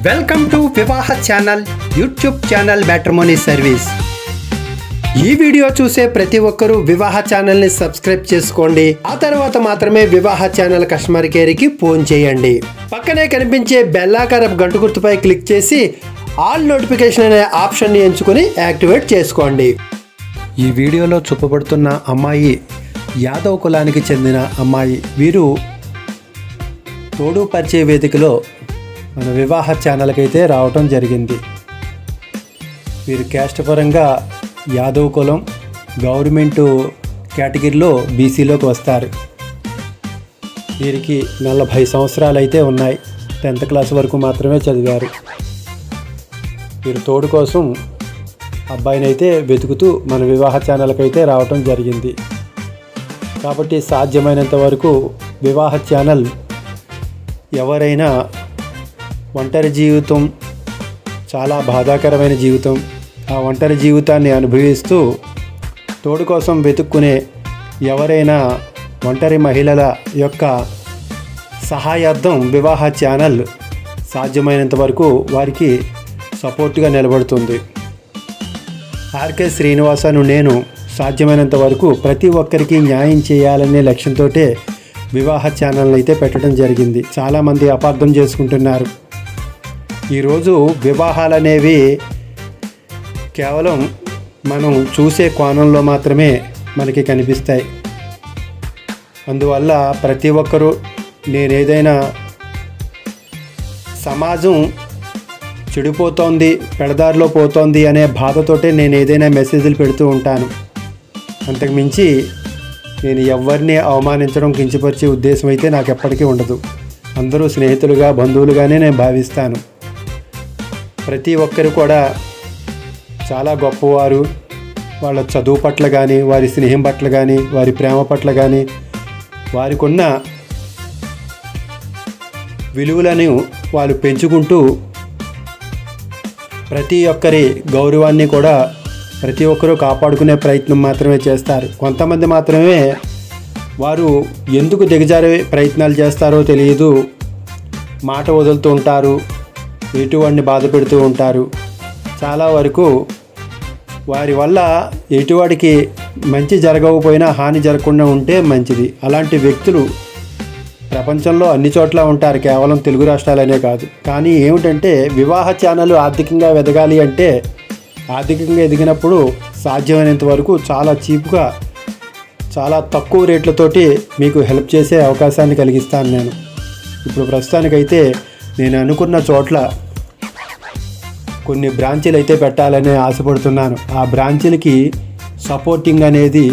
Welcome to వివాహ channel YouTube channel matrimony service. ఈ video చూసే ప్రతి ఒక్కరూ వివాహ ఛానల్ని సబ్స్క్రైబ్ చేసుకోండి. ఆ తర్వాత మాత్రమే వివాహ ఛానల్ కస్టమర్ కేర్కి ఫోన్ చేయండి. పక్కనే కనిపించే బెల్లాకారపు గంట గుర్తుపై క్లిక్ చేసి ఆల్ నోటిఫికేషన్ అనే ఆప్షన్ని ఎంచుకొని యాక్టివేట్ చేసుకోండి. ఈ వీడియోలో చూపబడుతున్న అమ్మాయి యాదవ్ కులానికి చెందిన అమ్మాయి. వీరు తోడు పరిచయ వేదికలో మన వివాహ ఛానల్కి అయితే రావటం జరిగింది. వీరు క్యాస్ట్ పరంగా యాదవ్ కులం, గవర్నమెంట్ కేటగిరీలో బీసీలోకి వస్తారు. వీరికి 40 సంవత్సరాలు అయితే ఉన్నాయి. 10th క్లాస్ వరకు మాత్రమే చదివారు. వీరు తోడు కోసం అబ్బాయిని అయితే వెతుకుతూ మన వివాహ ఛానల్కి అయితే రావటం జరిగింది. కాబట్టి సాధ్యమైనంత వరకు వివాహ ఛానల్ ఎవరైనా ఒంటరి జీవితం చాలా బాధాకరమైన జీవితం, ఆ ఒంటరి జీవితాన్ని అనుభవిస్తూ తోడు కోసం వెతుక్కునే ఎవరైనా ఒంటరి మహిళల యొక్క సహాయార్థం వివాహ ఛానల్ సాధ్యమైనంత వరకు వారికి సపోర్ట్గా నిలబడుతుంది. ఆర్కే శ్రీనివాసను నేను సాధ్యమైనంత వరకు ప్రతి ఒక్కరికి న్యాయం చేయాలనే లక్ష్యంతో వివాహ ఛానల్ని అయితే పెట్టడం జరిగింది. చాలామంది అపార్థం చేసుకుంటున్నారు. ఈరోజు వివాహాలు అనేవి కేవలం మనం చూసే కోణంలో మాత్రమే మనకి కనిపిస్తాయి. అందువల్ల ప్రతి ఒక్కరూ నేనేదైనా సమాజం చెడిపోతోంది, పెడదారిలో పోతోంది అనే బాధతోటే నేను ఏదైనా మెసేజ్లు పెడుతూ ఉంటాను. అంతకుమించి నేను ఎవరిని అవమానించడం, కించపరిచే ఉద్దేశం అయితే నాకు ఎప్పటికీ ఉండదు. అందరూ స్నేహితులుగా, బంధువులుగానే నేను భావిస్తాను. ప్రతి ఒక్కరు కూడా చాలా గొప్పవారు. వాళ్ళ చదువు పట్ల కానీ, వారి స్నేహం పట్ల కానీ, వారి ప్రేమ పట్ల కానీ, వారికి ఉన్న విలువలను వాళ్ళు పెంచుకుంటూ ప్రతి ఒక్కరి గౌరవాన్ని కూడా ప్రతి ఒక్కరూ కాపాడుకునే ప్రయత్నం మాత్రమే చేస్తారు. కొంతమంది మాత్రమే వారు ఎందుకు దిగజారే ప్రయత్నాలు చేస్తారో తెలియదు, మాట వదులుతూ ఉంటారు, ఎటువాడిని బాధ పెడుతూ ఉంటారు. చాలా వరకు వారి వల్ల ఎటువాడికి మంచి జరగకపోయినా హాని జరగకుండా ఉంటే మంచిది. అలాంటి వ్యక్తులు ప్రపంచంలో అన్ని చోట్ల ఉంటారు, కేవలం తెలుగు రాష్ట్రాలనే కాదు. కానీ ఏమిటంటే వివాహ ఛానల్ ఆర్థికంగా ఎదగాలి అంటే, ఆర్థికంగా ఎదిగినప్పుడు సాధ్యమైనంత వరకు చాలా చీప్గా, చాలా తక్కువ రేట్లతోటి మీకు హెల్ప్ చేసే అవకాశాన్ని కలిగిస్తాను నేను. ఇప్పుడు ప్రస్తుతానికైతే నేను అనుకున్న చోట్ల కొన్ని బ్రాంచీలు అయితే పెట్టాలని ఆశపడుతున్నాను. ఆ బ్రాంచీలకి సపోర్టింగ్ అనేది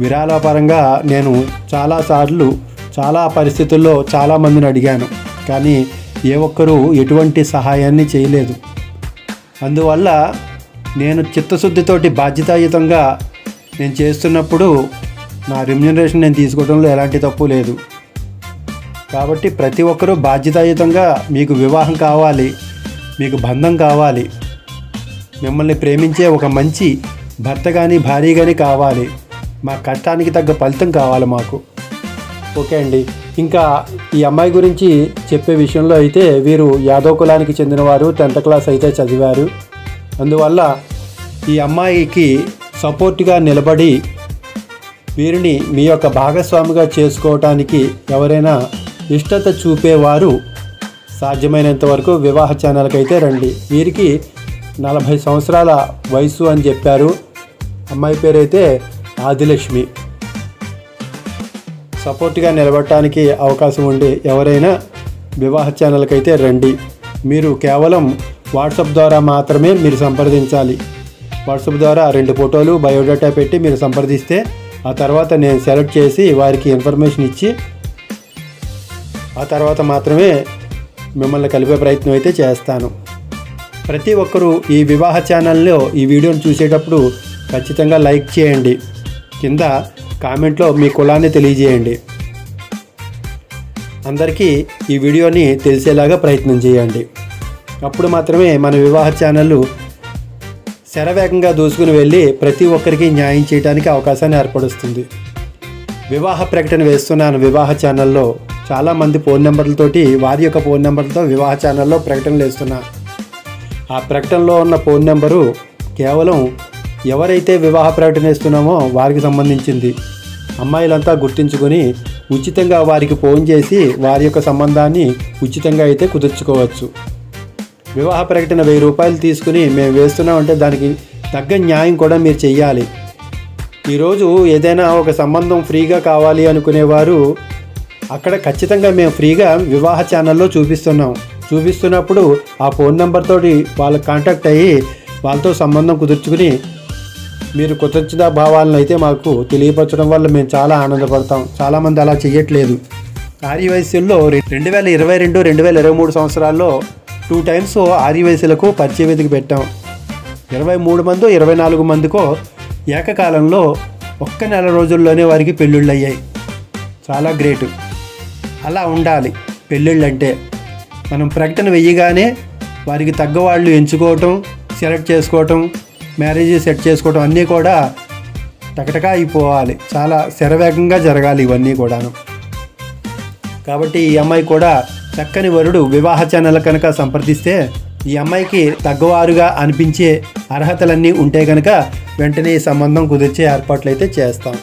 విరాళపరంగా నేను చాలాసార్లు చాలా పరిస్థితుల్లో చాలామందిని అడిగాను, కానీ ఏ ఒక్కరూ ఎటువంటి సహాయాన్ని చేయలేదు. అందువల్ల నేను చిత్తశుద్ధితోటి బాధ్యతాయుతంగా నేను చేస్తున్నప్పుడు నా రెమ్యూనరేషన్ నేను తీసుకోవడంలో ఎలాంటి తప్పు లేదు. కాబట్టి ప్రతి ఒక్కరూ బాధ్యతాయుతంగా, మీకు వివాహం కావాలి, మీకు బంధం కావాలి, మిమ్మల్ని ప్రేమించే ఒక మంచి భర్త కానీ భార్య కానీ కావాలి, మా కష్టానికి తగ్గ ఫలితం కావాలి మాకు. ఓకే అండి. ఇంకా ఈ అమ్మాయి గురించి చెప్పే విషయంలో అయితే వీరు యాదవ్ కులానికి చెందినవారు, 10th క్లాస్ అయితే చదివారు. అందువల్ల ఈ అమ్మాయికి సపోర్ట్గా నిలబడి వీరిని మీ యొక్క భాగస్వామిగా చేసుకోవటానికి ఎవరైనా ఇష్టత చూపేవారు సాధ్యమైనంత వరకు వివాహ ఛానల్కి అయితే రండి. వీరికి 40 సంవత్సరాల వయసు అని చెప్పారు. అమ్మాయి పేరైతే ఆదిలక్ష్మి. సపోర్ట్గా నిలబడటానికి అవకాశం ఉండి ఎవరైనా వివాహ ఛానల్కి అయితే రండి. మీరు కేవలం వాట్సాప్ ద్వారా మాత్రమే మీరు సంప్రదించాలి. వాట్సాప్ ద్వారా 2 ఫోటోలు, బయోడేటా పెట్టి మీరు సంప్రదిస్తే ఆ తర్వాత నేను సెలెక్ట్ చేసి వారికి ఇన్ఫర్మేషన్ ఇచ్చి ఆ తర్వాత మాత్రమే మిమ్మల్ని కలిపే ప్రయత్నం అయితే చేస్తాను. ప్రతి ఒక్కరూ ఈ వివాహ ఛానల్లో ఈ వీడియోని చూసేటప్పుడు ఖచ్చితంగా లైక్ చేయండి. కింద కామెంట్లో మీ కులాన్ని తెలియజేయండి. అందరికీ ఈ వీడియోని తెలిసేలాగా ప్రయత్నం చేయండి. అప్పుడు మాత్రమే మన వివాహ ఛానల్ శరవేగంగా దూసుకుని వెళ్ళి ప్రతి ఒక్కరికి న్యాయం చేయడానికి అవకాశాన్ని ఏర్పరుస్తుంది. వివాహ ప్రకటన వేస్తున్నాను వివాహ ఛానల్లో. చాలామంది ఫోన్ నెంబర్లతోటి వారి యొక్క ఫోన్ నెంబర్లతో వివాహ ఛానల్లో ప్రకటనలు వేస్తున్నా. ఆ ప్రకటనలో ఉన్న ఫోన్ నెంబరు కేవలం ఎవరైతే వివాహ ప్రకటన వేస్తున్నామో వారికి సంబంధించింది. అమ్మాయిలంతా గుర్తించుకొని ఉచితంగా వారికి ఫోన్ చేసి వారి యొక్క సంబంధాన్ని ఉచితంగా అయితే కుదుర్చుకోవచ్చు. వివాహ ప్రకటన 1000 రూపాయలు తీసుకుని మేము వేస్తున్నామంటే దానికి తగ్గ న్యాయం కూడా మీరు చెయ్యాలి. ఈరోజు ఏదైనా ఒక సంబంధం ఫ్రీగా కావాలి అనుకునేవారు అక్కడ ఖచ్చితంగా మేము ఫ్రీగా వివాహ ఛానల్లో చూపిస్తున్నప్పుడు ఆ ఫోన్ నెంబర్ తోటి వాళ్ళకి కాంటాక్ట్ అయ్యి వాళ్ళతో సంబంధం కుదుర్చుకుని మీరు కృతజ్ఞతా భావాలను అయితే మాకు తెలియపరచడం వల్ల మేము చాలా ఆనందపడతాం. చాలామంది అలా చెయ్యట్లేదు. ఆర్యవైశ్యుల్లో 2022, 2023 సంవత్సరాల్లో 2 టైమ్స్ ఆర్యవైశ్యులకు పరిచయ వేదిక పెట్టాం. 23 మందో 24 మందికో ఏకకాలంలో ఒక్క నెల రోజుల్లోనే వారికి పెళ్ళిళ్ళు అయ్యాయి. చాలా గ్రేట్. అలా ఉండాలి పెళ్ళిళ్ళంటే. మనం ప్రకటన వెయ్యగానే వారికి తగ్గవాళ్ళు ఎంచుకోవటం, సెలెక్ట్ చేసుకోవటం, మ్యారేజ్ సెట్ చేసుకోవటం అన్నీ కూడా టకటకా అయిపోవాలి. చాలా శరవేగంగా జరగాలి ఇవన్నీ కూడాను. కాబట్టి ఈ అమ్మాయి కూడా చక్కని వరుడు వివాహ ఛానల్ కనుక సంప్రదిస్తే ఈ అమ్మాయికి తగ్గవారుగా అనిపించే అర్హతలన్నీ ఉంటే కనుక వెంటనే ఈ సంబంధం కుదిర్చే ఏర్పాట్లు అయితే చేస్తాం.